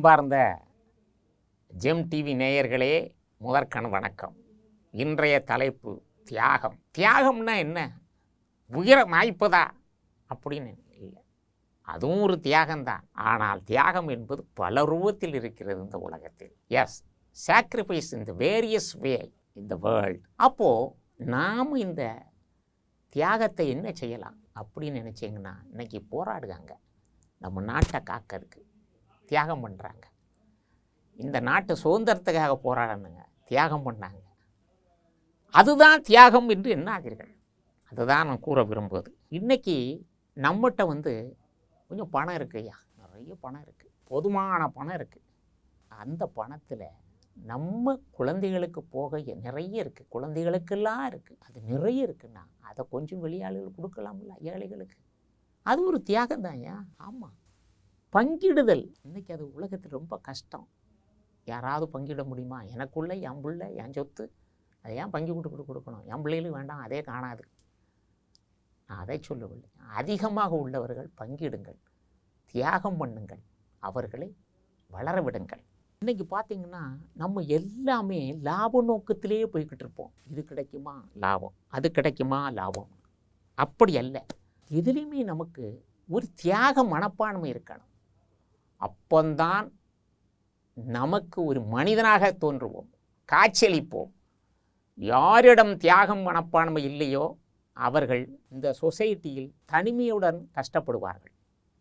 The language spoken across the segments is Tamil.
அன்பார்ந்த ஜெம் டிவி நேயர்களே, முதற்கண் வணக்கம். இன்றைய தலைப்பு தியாகம். தியாகம்னா என்ன? உயிரை மாய்ப்பதா அப்படின்னு இல்லை, அதுவும் ஒரு தியாகம்தான். ஆனால் தியாகம் என்பது பல ரூபத்தில் இருக்கிறது இந்த உலகத்தில். Yes, sacrifice in the various way in the world. அப்போது நாம் இந்த தியாகத்தை என்ன செய்யலாம் அப்படின்னு நினச்சிங்கன்னா, இன்றைக்கி போராடுறாங்க, நம்ம நாட்டை காக்கிறதுக்கு தியாகம் பண்ணுறாங்க. இந்த நாட்டு சுதந்திரத்துக்காக போராடணுங்க, தியாகம் பண்ணாங்க. அதுதான் தியாகம் என்று என்ன ஆகிறீர்கள்? அதுதான் நான் கூற விரும்புவது. இன்றைக்கி நம்மகிட்ட கொஞ்சம் பணம் இருக்குது ஐயா, நிறைய பணம் இருக்குது, போதுமான பணம் இருக்குது. அந்த பணத்தில் நம்ம குழந்தைகளுக்கு போக நிறைய இருக்குது, குழந்தைகளுக்கெல்லாம் இருக்குது, அது நிறைய இருக்குன்னா அதை கொஞ்சம் வெளியாளுகளுக்கு கொடுக்கலாம்ல, ஏழைகளுக்கு. அது ஒரு தியாகம் தான் ஐயா. ஆமாம், பங்கிடுதல் இன்றைக்கி அது உலகத்தில் ரொம்ப கஷ்டம். யாராவது பங்கிட முடியுமா? எனக்குள்ள என் பிள்ளை என் சொத்து, அதை ஏன் பங்கி கொடுக்கணும்? என் பிள்ளைகளும் வேண்டாம், அதே காணாது. நான் அதை சொல்லவில்லை. அதிகமாக உள்ளவர்கள் பங்கிடுங்கள், தியாகம் பண்ணுங்கள், அவர்களை வளர விடுங்கள். இன்றைக்கி பார்த்திங்கன்னா நம்ம எல்லாமே லாப நோக்கத்திலேயே போய்கிட்டு இருப்போம். இது கிடைக்குமா லாபம், அது கிடைக்குமா லாபம். அப்படி அல்ல, எதுலேயுமே நமக்கு ஒரு தியாக மனப்பான்மை இருக்கணும். அப்பந்தான் நமக்கு ஒரு மனிதனாக தோன்றுவோம், காட்சியளிப்போம். யாரிடம் தியாகம் மனப்பான்மை இல்லையோ அவர்கள் இந்த சொசைட்டியில் தனிமையுடன் கஷ்டப்படுவார்கள்.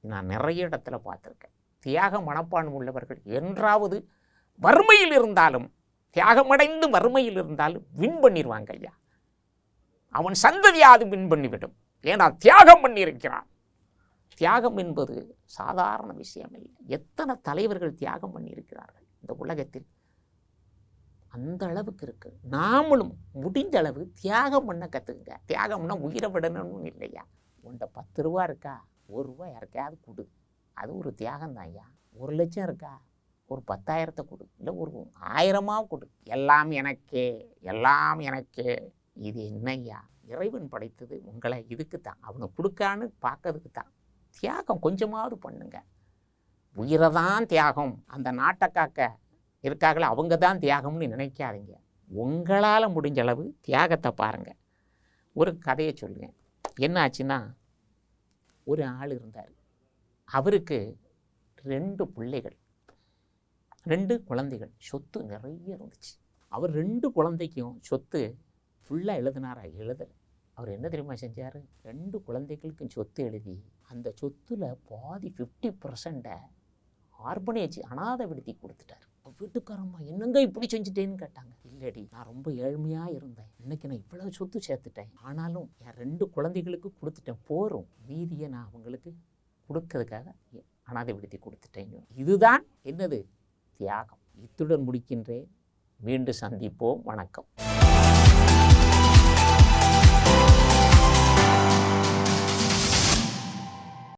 நான் நிறைய இடத்துல பார்த்துருக்கேன். தியாக மனப்பான்மை உள்ளவர்கள் என்றாவது வறுமையில் இருந்தாலும், தியாகமடைந்து வறுமையில் இருந்தாலும் வின் பண்ணிடுவாங்க ஐயா. அவன் சந்ததியாவது வின் பண்ணிவிடும், ஏன்னா தியாகம் பண்ணியிருக்கிறான். தியாகம் என்பது சாதாரண விஷயம் இல்லை. எத்தனை தலைவர்கள் தியாகம் பண்ணியிருக்கிறார்கள் இந்த உலகத்தில், அந்த அளவுக்கு இருக்குது. நாமளும் முடிஞ்ச அளவு தியாகம் பண்ண கற்றுக்குங்க. தியாகம்னா உயிரை விடணும்னு இல்லையா. உன்ட 10 ரூபா இருக்கா, 1 ரூபா யாருக்கையாவது கொடு, அது ஒரு தியாகம் தான் ஐயா. 1 லட்சம் இருக்கா, ஒரு 10,000 கொடு, இல்லை ஒரு 1000 கொடு. எல்லாம் எனக்கே, எல்லாம் எனக்கே. இது என்னய்யா? இறைவன் படைத்தது உங்களை இதுக்கு தான், அவனை கொடுக்கான்னு பார்க்கறதுக்கு தான். தியாகம் கொஞ்சமாவது பண்ணுங்க. உயிரை தான் தியாகம், அந்த நாட்டை காக்க இருக்காங்களே அவங்க தான் தியாகம்னு நினைக்காதீங்க. உங்களால் முடிஞ்ச அளவு தியாகத்தை பாருங்கள். ஒரு கதையை சொல்லுங்கள். என்ன ஆச்சுன்னா, ஒரு ஆள் இருந்தார், அவருக்கு 2 பிள்ளைகள், 2 குழந்தைகள், சொத்து நிறைய இருந்துச்சு. அவர் 2 குழந்தைக்கும் சொத்து ஃபுல்லாக எழுதினாரா? எழுதலை. அவர் என்ன தெரியுமா செஞ்சார்? 2 குழந்தைகளுக்கும் சொத்து எழுதி அந்த சொத்துல பாதி 50% ஆர்பனேஜ் அனாதை விடுதி கொடுத்துட்டார். வீட்டுக்காரம்மா என்னங்க இப்படி செஞ்சுட்டேன்னு கேட்டாங்க. இல்லடி, நான் ரொம்ப ஏழ்மையாக இருந்தேன், இன்னைக்கு நான் இவ்வளவு சொத்து சேர்த்துட்டேன், ஆனாலும் என் 2 குழந்தைகளுக்கு கொடுத்துட்டேன், போரும், மீதியை நான் அவங்களுக்கு கொடுக்கறதுக்காக அனாதை விடுதி கொடுத்துட்டேன். இதுதான் என்னது? தியாகம். இத்துடன் முடிக்கின்றேன். மீண்டும் சந்திப்போம். வணக்கம்.